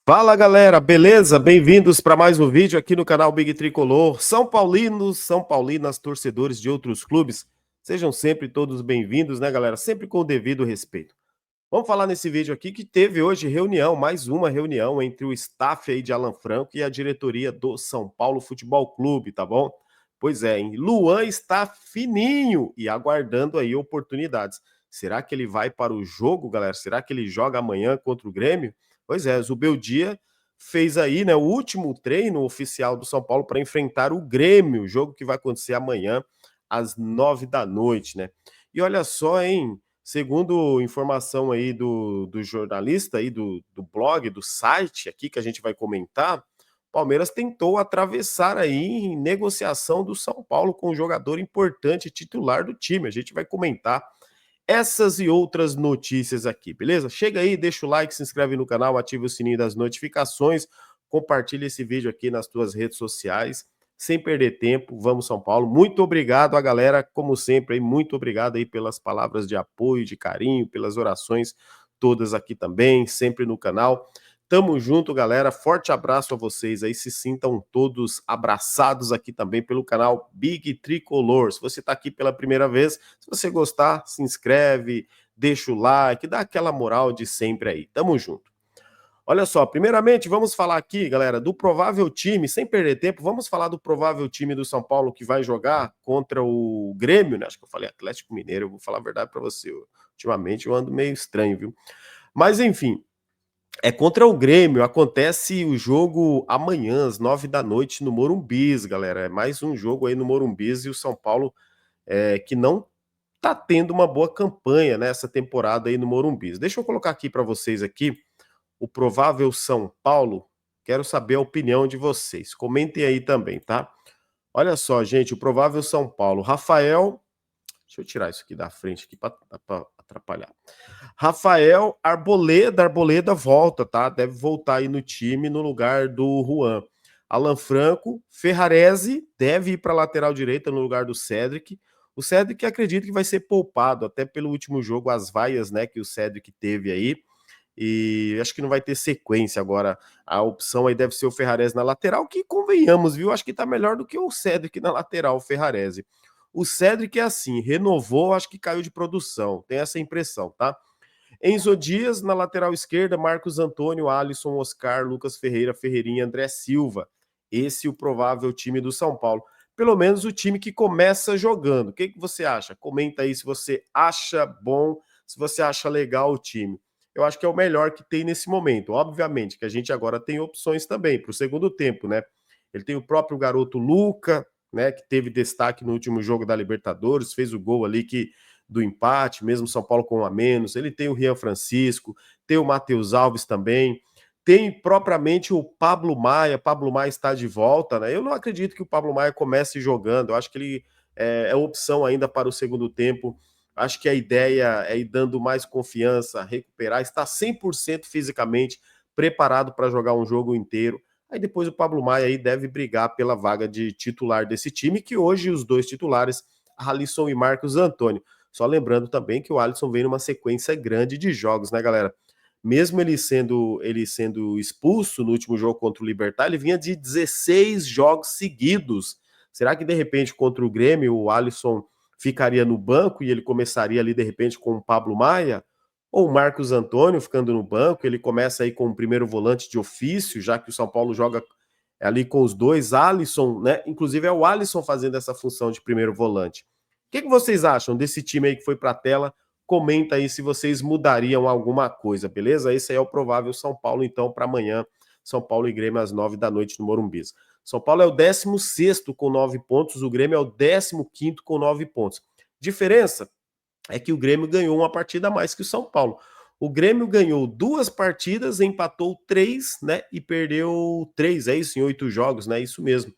Fala galera, beleza? Bem-vindos para mais um vídeo aqui no canal Big Tricolor. São Paulinos, São Paulinas, torcedores de outros clubes, sejam sempre todos bem-vindos, né, galera? Sempre com o devido respeito. Vamos falar nesse vídeo aqui que teve hoje reunião, mais uma reunião entre o staff aí de Alan Franco e a diretoria do São Paulo Futebol Clube, tá bom? Pois é, hein? Luan está fininho e aguardando aí oportunidades. Será que ele vai para o jogo, galera? Será que ele joga amanhã contra o Grêmio? Pois é, Zubeldia fez aí, né, o último treino oficial do São Paulo para enfrentar o Grêmio, jogo que vai acontecer amanhã às 9 da noite, né? E olha só, hein? Segundo informação aí do jornalista aí do blog, do site aqui que a gente vai comentar, o Palmeiras tentou atravessar aí em negociação do São Paulo com um jogador importante titular do time. A gente vai comentar essas e outras notícias aqui, beleza? Chega aí, deixa o like, se inscreve no canal, ativa o sininho das notificações, compartilha esse vídeo aqui nas tuas redes sociais. Sem perder tempo, vamos São Paulo. Muito obrigado a galera, como sempre, aí, muito obrigado aí pelas palavras de apoio, de carinho, pelas orações todas aqui também, sempre no canal. Tamo junto, galera. Forte abraço a vocês aí. Se sintam todos abraçados aqui também pelo canal Big Tricolor. Se você tá aqui pela primeira vez, se você gostar, se inscreve, deixa o like, dá aquela moral de sempre aí. Tamo junto. Olha só, primeiramente vamos falar aqui, galera, do provável time, sem perder tempo, vamos falar do provável time do São Paulo que vai jogar contra o Grêmio, né? Acho que eu falei Atlético Mineiro, eu vou falar a verdade para você. Ultimamente eu ando meio estranho, viu? Mas enfim, é contra o Grêmio, acontece o jogo amanhã, às 9 da noite, no Morumbis, galera. É mais um jogo aí no Morumbis e o São Paulo que não tá tendo uma boa campanha nessa temporada aí no Morumbis. Deixa eu colocar aqui para vocês aqui o provável São Paulo. Quero saber a opinião de vocês. Comentem aí também, tá? Olha só, gente, o provável São Paulo. Rafael, deixa eu tirar isso aqui da frente aqui para atrapalhar. Rafael Arboleda volta, tá? Deve voltar aí no time no lugar do Juan. Alan Franco, Ferrarese deve ir para a lateral direita no lugar do Cedric. O Cedric acredito que vai ser poupado, até pelo último jogo, as vaias, né, que o Cedric teve aí. E acho que não vai ter sequência agora. A opção aí deve ser o Ferrarese na lateral, que convenhamos, viu? Acho que tá melhor do que o Cedric na lateral, o Ferrarese. O Cedric é assim, renovou, acho que caiu de produção. Tem essa impressão, tá? Enzo Dias na lateral esquerda, Marcos Antônio, Alisson, Oscar, Lucas Ferreira, Ferreirinha, André Silva. Esse é o provável time do São Paulo. Pelo menos o time que começa jogando. O que você acha? Comenta aí se você acha bom, se você acha legal o time. Eu acho que é o melhor que tem nesse momento. Obviamente que a gente agora tem opções também para o segundo tempo, né? Ele tem o próprio garoto Luca, né, que teve destaque no último jogo da Libertadores, fez o gol ali que do empate, mesmo São Paulo com um a menos. Ele tem o Rian Francisco, tem o Matheus Alves também, tem propriamente o Pablo Maia. Pablo Maia está de volta, né? Eu não acredito que o Pablo Maia comece jogando. Eu acho que ele é opção ainda para o segundo tempo. Acho que a ideia é ir dando mais confiança, recuperar, estar 100% fisicamente preparado para jogar um jogo inteiro. Aí depois o Pablo Maia aí deve brigar pela vaga de titular desse time, que hoje os dois titulares, Alisson e Marcos Antônio. Só lembrando também que o Alisson vem numa sequência grande de jogos, né, galera? Mesmo ele sendo expulso no último jogo contra o Libertad, ele vinha de 16 jogos seguidos. Será que de repente contra o Grêmio o Alisson ficaria no banco e ele começaria ali de repente com o Pablo Maia? Ou o Marcos Antônio ficando no banco, ele começa aí com o primeiro volante de ofício, já que o São Paulo joga ali com os dois, Alisson, né? Inclusive é o Alisson fazendo essa função de primeiro volante. O que vocês acham desse time aí que foi para a tela? Comenta aí se vocês mudariam alguma coisa, beleza? Esse aí é o provável São Paulo, então, para amanhã. São Paulo e Grêmio às 9 da noite no Morumbis. São Paulo é o 16º com 9 pontos, o Grêmio é o 15º com 9 pontos. Diferença é que o Grêmio ganhou uma partida a mais que o São Paulo. O Grêmio ganhou 2 partidas, empatou 3, né? E perdeu 3, é isso? Em 8 jogos, né? Isso mesmo.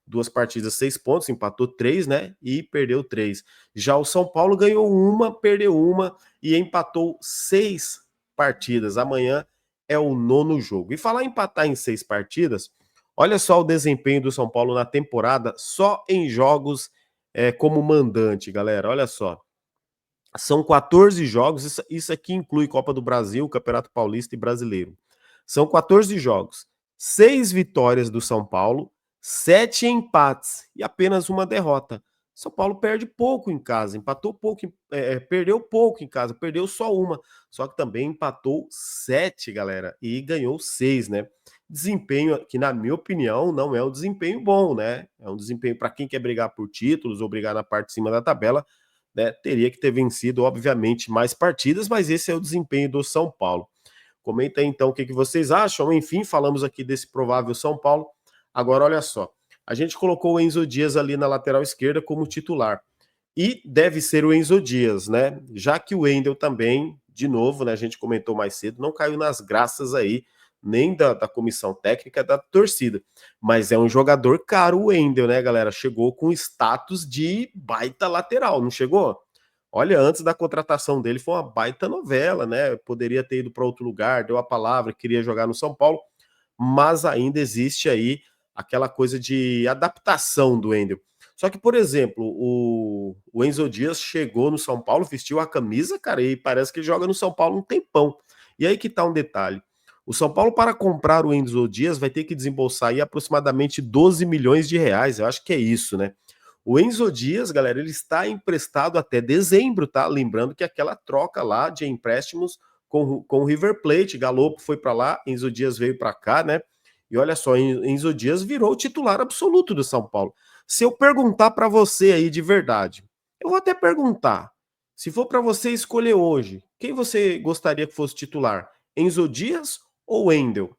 2 partidas, 6 pontos, empatou 3, né? E perdeu 3. Já o São Paulo ganhou uma, perdeu uma e empatou 6 partidas. Amanhã é o nono jogo. E falar em empatar em 6 partidas, olha só o desempenho do São Paulo na temporada, só em jogos como mandante, galera. Olha só. São 14 jogos, isso aqui inclui Copa do Brasil, Campeonato Paulista e Brasileiro. São 14 jogos, 6 vitórias do São Paulo, 7 empates e apenas uma derrota. São Paulo perde pouco em casa, empatou pouco, perdeu pouco em casa, perdeu só uma, só que também empatou 7, galera, e ganhou 6, né? Desempenho que, na minha opinião, não é um desempenho bom, né? É um desempenho para quem quer brigar por títulos ou brigar na parte de cima da tabela, né? Teria que ter vencido, obviamente, mais partidas, mas esse é o desempenho do São Paulo. Comenta aí então o que vocês acham. Enfim, falamos aqui desse provável São Paulo. Agora, olha só. A gente colocou o Enzo Dias ali na lateral esquerda como titular. E deve ser o Enzo Dias, né? Já que o Wendel também, de novo, né? A gente comentou mais cedo, não caiu nas graças aí, nem da comissão técnica, da torcida. Mas é um jogador caro o Wendel, né, galera? Chegou com status de baita lateral, não chegou? Olha, antes da contratação dele foi uma baita novela, né? Poderia ter ido para outro lugar, deu a palavra, queria jogar no São Paulo, mas ainda existe aí aquela coisa de adaptação do Wendel. Só que, por exemplo, o Enzo Dias chegou no São Paulo, vestiu a camisa, cara, e parece que ele joga no São Paulo um tempão. E aí que tá um detalhe. O São Paulo, para comprar o Enzo Dias, vai ter que desembolsar aí aproximadamente 12 milhões de reais. Eu acho que é isso, né? O Enzo Dias, galera, ele está emprestado até dezembro, tá? Lembrando que aquela troca lá de empréstimos com o River Plate, Galopo foi para lá, Enzo Dias veio para cá, né? E olha só, Enzo Dias virou o titular absoluto do São Paulo. Se eu perguntar para você aí de verdade, eu vou até perguntar, se for para você escolher hoje, quem você gostaria que fosse titular? Enzo Dias ou Wendel?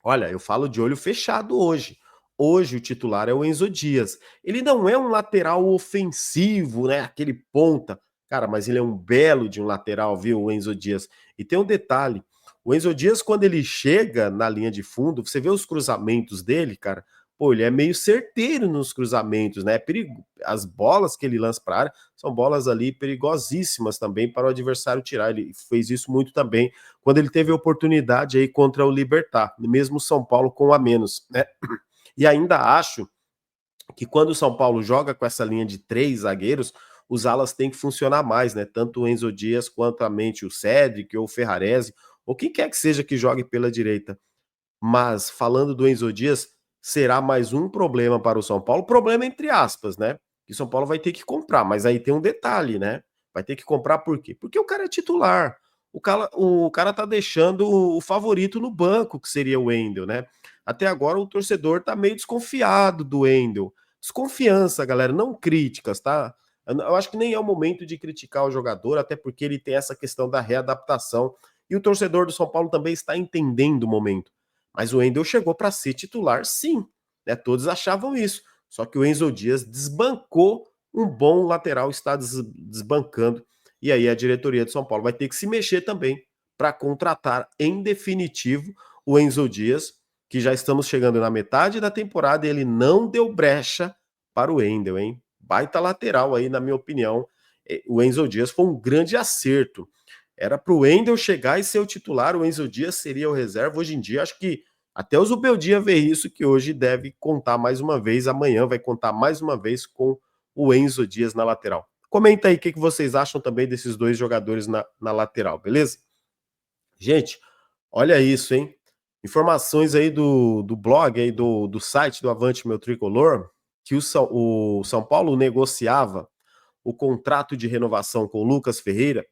Olha, eu falo de olho fechado hoje. Hoje o titular é o Enzo Dias. Ele não é um lateral ofensivo, né? Aquele ponta. Cara, mas ele é um belo de um lateral, viu, o Enzo Dias. E tem um detalhe: o Enzo Dias, quando ele chega na linha de fundo, você vê os cruzamentos dele, cara. Pô, ele é meio certeiro nos cruzamentos, né? As bolas que ele lança para a área são bolas ali perigosíssimas também para o adversário tirar. Ele fez isso muito também quando ele teve a oportunidade aí contra o Libertad, mesmo São Paulo com a menos, né? E ainda acho que quando o São Paulo joga com essa linha de 3 zagueiros, os alas têm que funcionar mais, né? Tanto o Enzo Dias quanto a mente o Cédric ou o Ferrarese, ou quem quer que seja que jogue pela direita. Mas falando do Enzo Dias, será mais um problema para o São Paulo, problema entre aspas, né? Que o São Paulo vai ter que comprar, mas aí tem um detalhe, né? Vai ter que comprar por quê? Porque o cara é titular. O cara tá deixando o favorito no banco, que seria o Wendel, né? Até agora o torcedor tá meio desconfiado do Wendel. Desconfiança, galera, não críticas, tá? Eu acho que nem é o momento de criticar o jogador, até porque ele tem essa questão da readaptação. E o torcedor do São Paulo também está entendendo o momento. Mas o Wendel chegou para ser titular, sim. Né? Todos achavam isso. Só que o Enzo Dias desbancou um bom lateral, está desbancando. E aí a diretoria de São Paulo vai ter que se mexer também para contratar em definitivo o Enzo Dias, que já estamos chegando na metade da temporada e ele não deu brecha para o Wendel, hein? Baita lateral aí, na minha opinião. O Enzo Dias foi um grande acerto. Era para o Wendel chegar e ser o titular, o Enzo Dias seria o reserva. Hoje em dia, acho que até o Zubeldia vê isso, que hoje deve contar mais uma vez, amanhã vai contar mais uma vez com o Enzo Dias na lateral. Comenta aí o que vocês acham também desses dois jogadores na lateral, beleza? Gente, olha isso, hein? Informações aí do blog, aí do site do Avante Meu Tricolor, que o São Paulo negociava o contrato de renovação com o Lucas Ferreira.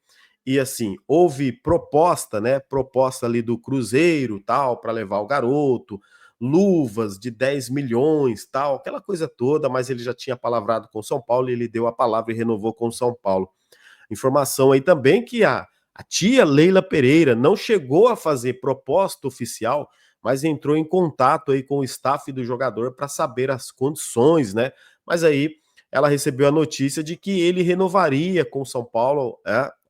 E assim, houve proposta, né? Proposta ali do Cruzeiro, tal, para levar o garoto, luvas de 10 milhões, tal, aquela coisa toda, mas ele já tinha palavrado com o São Paulo e ele deu a palavra e renovou com o São Paulo. Informação aí também que a tia Leila Pereira não chegou a fazer proposta oficial, mas entrou em contato aí com o staff do jogador para saber as condições, né? Mas aí ela recebeu a notícia de que ele renovaria com o São Paulo.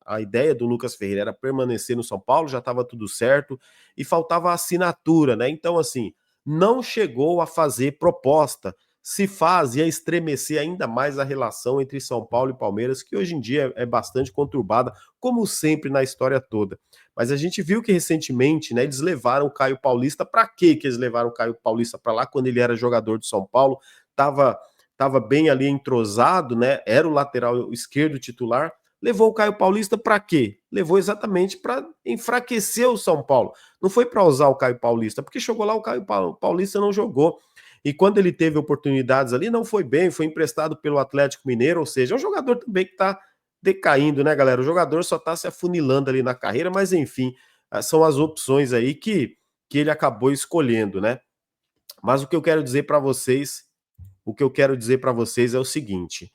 A ideia do Lucas Ferreira era permanecer no São Paulo, já estava tudo certo e faltava a assinatura, né? Então, assim, não chegou a fazer proposta. Se faz ia estremecer ainda mais a relação entre São Paulo e Palmeiras, que hoje em dia é bastante conturbada, como sempre na história toda. Mas a gente viu que recentemente, né, eles levaram o Caio Paulista. Para que eles levaram o Caio Paulista para lá quando ele era jogador de São Paulo? Tava bem ali entrosado, né? Era o lateral esquerdo titular. Levou o Caio Paulista para quê? Levou exatamente para enfraquecer o São Paulo. Não foi para usar o Caio Paulista, porque chegou lá o Caio Paulista não jogou. E quando ele teve oportunidades ali, não foi bem, foi emprestado pelo Atlético Mineiro, ou seja, é um jogador também que está decaindo, né, galera? O jogador só está se afunilando ali na carreira, mas enfim, são as opções aí que ele acabou escolhendo, né? Mas o que eu quero dizer para vocês, é o seguinte: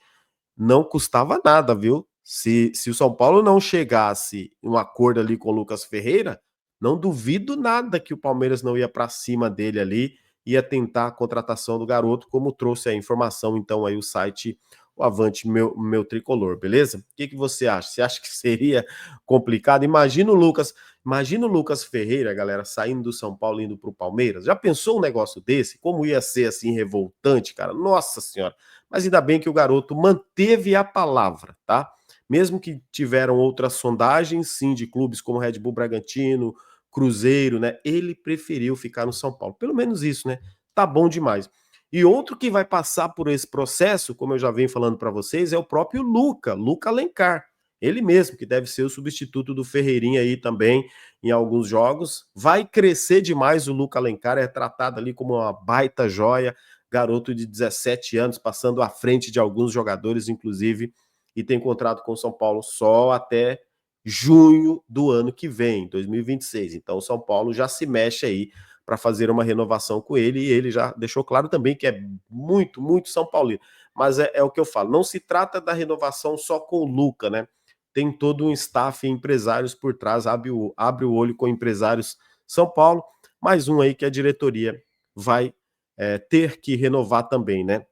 não custava nada, viu? Se o São Paulo não chegasse em um acordo ali com o Lucas Ferreira, não duvido nada que o Palmeiras não ia para cima dele ali, ia tentar a contratação do garoto, como trouxe a informação então aí o site o Avante meu Tricolor, beleza? O que você acha? Você acha que seria complicado? Imagina o Lucas Ferreira, galera, saindo do São Paulo e indo para o Palmeiras. Já pensou um negócio desse? Como ia ser assim revoltante, cara? Nossa Senhora! Mas ainda bem que o garoto manteve a palavra, tá? Mesmo que tiveram outras sondagens, sim, de clubes como Red Bull Bragantino, Cruzeiro, né? Ele preferiu ficar no São Paulo. Pelo menos isso, né? Tá bom demais. E outro que vai passar por esse processo, como eu já venho falando para vocês, é o próprio Luca Alencar. Ele mesmo, que deve ser o substituto do Ferreirinha aí também em alguns jogos. Vai crescer demais o Luca Alencar, é tratado ali como uma baita joia, garoto de 17 anos, passando à frente de alguns jogadores, inclusive, e tem contrato com o São Paulo só até junho do ano que vem, 2026. Então o São Paulo já se mexe aí para fazer uma renovação com ele, e ele já deixou claro também que é muito, muito São Paulino. Mas é o que eu falo, não se trata da renovação só com o Luca, né? Tem todo um staff e empresários por trás, abre o olho com empresários São Paulo, mais um aí que a diretoria vai ter que renovar também, né?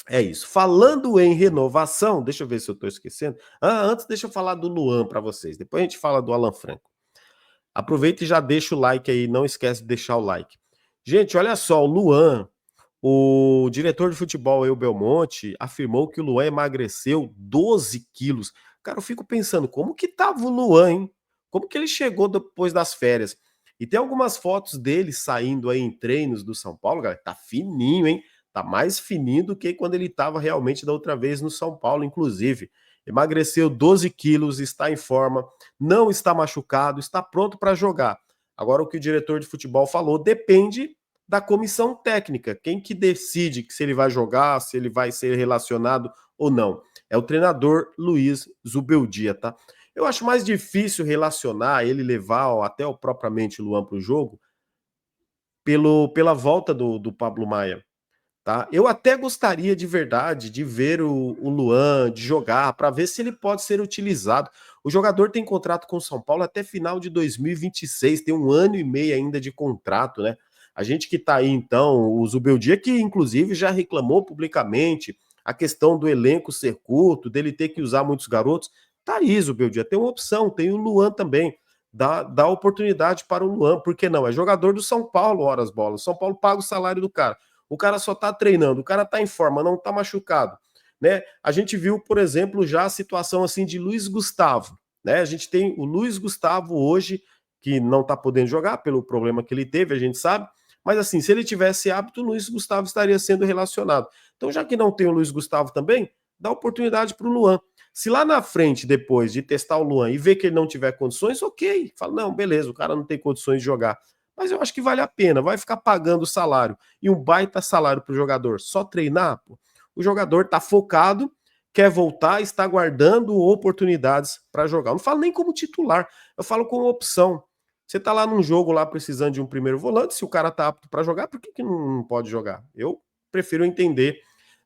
É isso. Falando em renovação, deixa eu ver se eu estou esquecendo. Antes, deixa eu falar do Luan para vocês. Depois a gente fala do Alan Franco. Aproveita e já deixa o like aí, não esquece de deixar o like. Gente, olha só, o Luan, o diretor de futebol, El Belmonte, afirmou que o Luan emagreceu 12 quilos. Cara, eu fico pensando, como que tava o Luan, hein? Como que ele chegou depois das férias? E tem algumas fotos dele saindo aí em treinos do São Paulo, galera, tá fininho, hein? Tá mais fininho do que quando ele tava realmente da outra vez no São Paulo, inclusive. Emagreceu 12 quilos, está em forma, não está machucado, está pronto para jogar. Agora, o que o diretor de futebol falou depende da comissão técnica, quem que decide que se ele vai jogar, se ele vai ser relacionado ou não. É o treinador Luiz Zubeldia, tá? Eu acho mais difícil relacionar ele levar até o propriamente Luan para o jogo pela volta do Pablo Maia. Tá? Eu até gostaria de verdade de ver o Luan, de jogar, para ver se ele pode ser utilizado. O jogador tem contrato com o São Paulo até final de 2026, tem um ano e meio ainda de contrato, né? A gente que tá aí, então, o Zubeldia, que inclusive já reclamou publicamente a questão do elenco ser curto, dele ter que usar muitos garotos. Tá aí, Zubeldia, tem uma opção, tem o Luan também. Dá oportunidade para o Luan, por que não? É jogador do São Paulo, horas bolas. São Paulo paga o salário do cara. O cara só tá treinando, o cara tá em forma, não tá machucado, né? A gente viu, por exemplo, já a situação assim de Luiz Gustavo, né? A gente tem o Luiz Gustavo hoje que não tá podendo jogar pelo problema que ele teve, a gente sabe, mas assim, se ele tivesse hábito, o Luiz Gustavo estaria sendo relacionado. Então, já que não tem o Luiz Gustavo também, dá oportunidade para o Luan. Se lá na frente, depois de testar o Luan e ver que ele não tiver condições, ok. Fala, não, beleza, o cara não tem condições de jogar. Mas eu acho que vale a pena, vai ficar pagando o salário. E um baita salário para o jogador. Só treinar, pô. O jogador está focado, quer voltar, está guardando oportunidades para jogar. Eu não falo nem como titular, eu falo como opção. Você tá lá num jogo lá precisando de um primeiro volante, se o cara tá apto para jogar, por que não pode jogar? Eu prefiro entender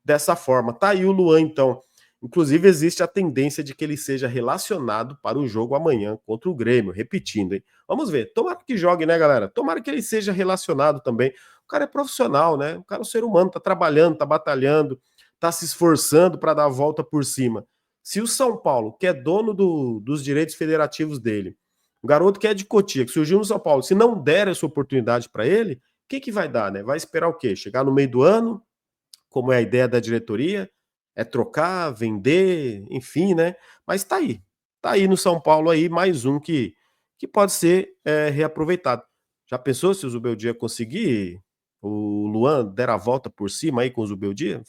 dessa forma. Tá aí o Luan, então. Inclusive, existe a tendência de que ele seja relacionado para o jogo amanhã contra o Grêmio, repetindo, hein? Vamos ver. Tomara que jogue, né, galera? Tomara que ele seja relacionado também. O cara é profissional, né? O cara é um ser humano, tá trabalhando, tá batalhando, tá se esforçando para dar a volta por cima. Se o São Paulo, que é dono dos direitos federativos dele, o garoto que é de Cotia, que surgiu no São Paulo, se não der essa oportunidade para ele, o que vai dar, né? Vai esperar o quê? Chegar no meio do ano, como é a ideia da diretoria, é trocar, vender, enfim, né? Mas tá aí no São Paulo aí mais um que pode ser reaproveitado. Já pensou se o Zubeldia conseguir, o Luan der a volta por cima aí com o Zubeldia?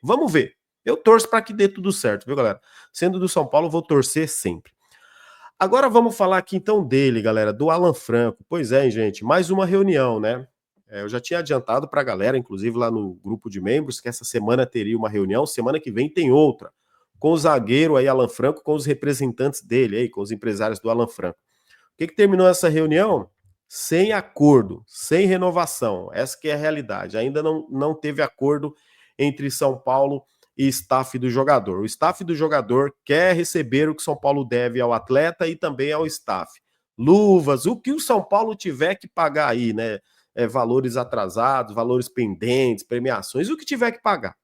Vamos ver. Eu torço para que dê tudo certo, viu, galera? Sendo do São Paulo, vou torcer sempre. Agora vamos falar aqui então dele, galera, do Alan Franco. Pois é, hein, gente, mais uma reunião, né? Eu já tinha adiantado para a galera, inclusive lá no grupo de membros, que essa semana teria uma reunião, semana que vem tem outra, com o zagueiro aí, Alan Franco, com os representantes dele aí, com os empresários do Alan Franco. O que terminou essa reunião? Sem acordo, sem renovação. Essa que é a realidade. Ainda não teve acordo entre São Paulo e staff do jogador. O staff do jogador quer receber o que São Paulo deve ao atleta e também ao staff. Luvas, o que o São Paulo tiver que pagar aí, né? Valores atrasados, valores pendentes, premiações, o que tiver que pagar.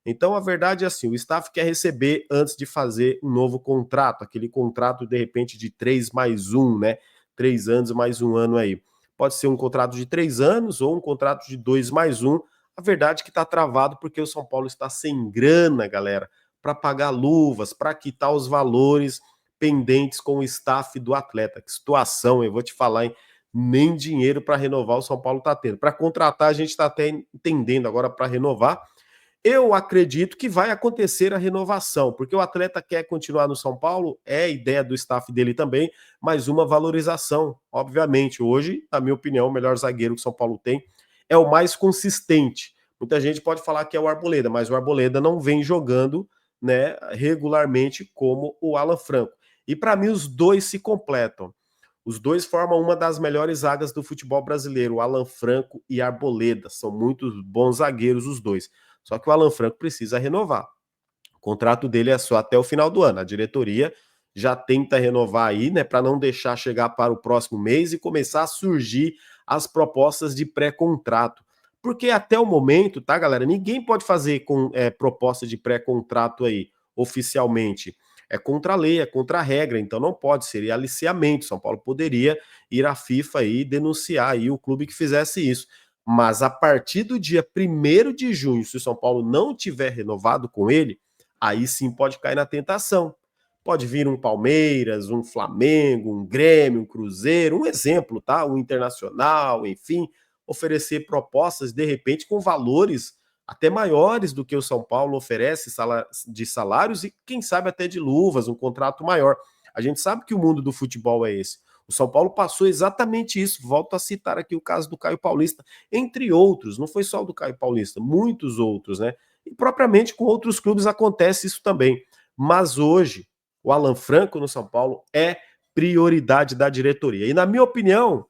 Então, a verdade é assim: o staff quer receber antes de fazer um novo contrato, aquele contrato, de repente, de 3+1, né? 3 anos mais um ano aí. Pode ser um contrato de 3 anos ou um contrato de 2+1. A verdade é que está travado porque o São Paulo está sem grana, galera, para pagar luvas, para quitar os valores pendentes com o staff do atleta. Que situação, eu vou te falar, hein? Nem dinheiro para renovar o São Paulo está tendo. Para contratar, a gente está até entendendo agora para renovar. Eu acredito que vai acontecer a renovação, porque o atleta quer continuar no São Paulo, é a ideia do staff dele também, mas uma valorização, obviamente. Hoje, na minha opinião, o melhor zagueiro que o São Paulo tem é o mais consistente. Muita gente pode falar que é o Arboleda, mas o Arboleda não vem jogando, né, regularmente como o Alan Franco. E para mim os dois se completam. Os dois formam uma das melhores zagas do futebol brasileiro, o Alan Franco e Arboleda. São muito bons zagueiros os dois. Só que o Alan Franco precisa renovar. O contrato dele é só até o final do ano. A diretoria já tenta renovar aí, né, para não deixar chegar para o próximo mês e começar a surgir as propostas de pré-contrato. Porque até o momento, tá, galera, ninguém pode fazer com proposta de pré-contrato aí, oficialmente. É contra a lei, é contra a regra, então não pode, seria aliciamento. São Paulo poderia ir à FIFA e denunciar aí o clube que fizesse isso. Mas a partir do dia 1º de junho, se o São Paulo não tiver renovado com ele, aí sim pode cair na tentação. Pode vir um Palmeiras, um Flamengo, um Grêmio, um Cruzeiro, um exemplo, tá? Um Internacional, enfim, oferecer propostas de repente com valores até maiores do que o São Paulo oferece de salários e quem sabe até de luvas, um contrato maior. A gente sabe que o mundo do futebol é esse. O São Paulo passou exatamente isso. Volto a citar aqui o caso do Caio Paulista, entre outros. Não foi só o do Caio Paulista, muitos outros, né? E propriamente com outros clubes acontece isso também. Mas hoje, o Alan Franco no São Paulo é prioridade da diretoria. E na minha opinião,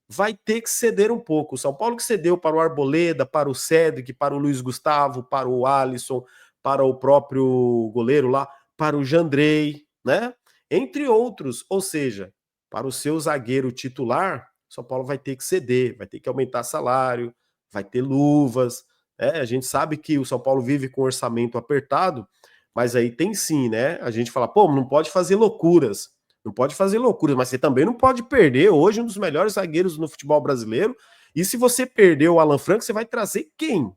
vai ter que ceder um pouco. O São Paulo que cedeu para o Arboleda, para o Cédric, para o Luiz Gustavo, para o Alisson, para o próprio goleiro lá, para o Jandrei, né? Entre outros. Ou seja, para o seu zagueiro titular, o São Paulo vai ter que ceder, vai ter que aumentar salário, vai ter luvas. A gente sabe que o São Paulo vive com orçamento apertado, mas aí tem sim, né? A gente fala, pô, não pode fazer loucuras. Não pode fazer loucuras, mas você também não pode perder hoje um dos melhores zagueiros no futebol brasileiro. E se você perder o Alan Franco, você vai trazer quem?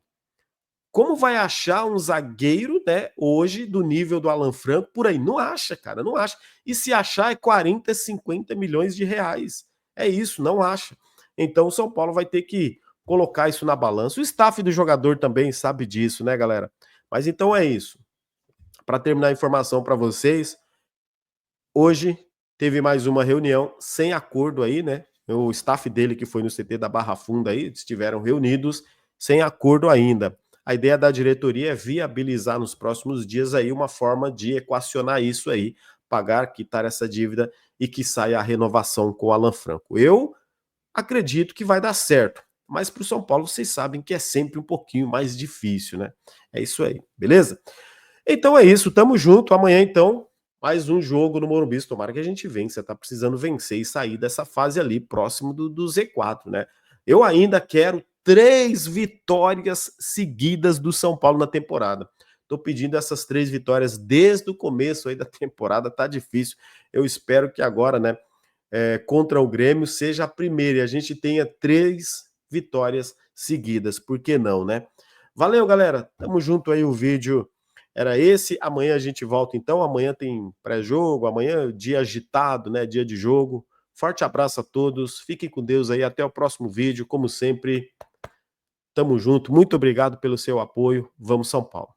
Como vai achar um zagueiro, né, hoje do nível do Alan Franco por aí? Não acha, cara, não acha. E se achar é 40, 50 milhões de reais. É isso, não acha. Então o São Paulo vai ter que colocar isso na balança. O staff do jogador também sabe disso, né, galera? Mas então é isso. Para terminar a informação para vocês, hoje teve mais uma reunião sem acordo aí, né? O staff dele que foi no CT da Barra Funda aí, estiveram reunidos sem acordo ainda. A ideia da diretoria é viabilizar nos próximos dias aí uma forma de equacionar isso aí, pagar, quitar essa dívida e que saia a renovação com o Alan Franco. Eu acredito que vai dar certo, mas para o São Paulo vocês sabem que é sempre um pouquinho mais difícil, né? É isso aí, beleza? Então é isso, tamo junto. Amanhã, então, mais um jogo no Morumbi. Tomara que a gente vença. Tá precisando vencer e sair dessa fase ali, próximo do Z4, né? Eu ainda quero 3 vitórias seguidas do São Paulo na temporada. Tô pedindo essas 3 vitórias desde o começo aí da temporada, tá difícil. Eu espero que agora, né, contra o Grêmio seja a primeira e a gente tenha 3 vitórias seguidas. Por que não, né? Valeu, galera. Tamo junto aí, o vídeo era esse. Amanhã a gente volta então. Amanhã tem pré-jogo, amanhã dia agitado, né? Dia de jogo. Forte abraço a todos. Fiquem com Deus aí. Até o próximo vídeo. Como sempre, tamo junto. Muito obrigado pelo seu apoio. Vamos, São Paulo.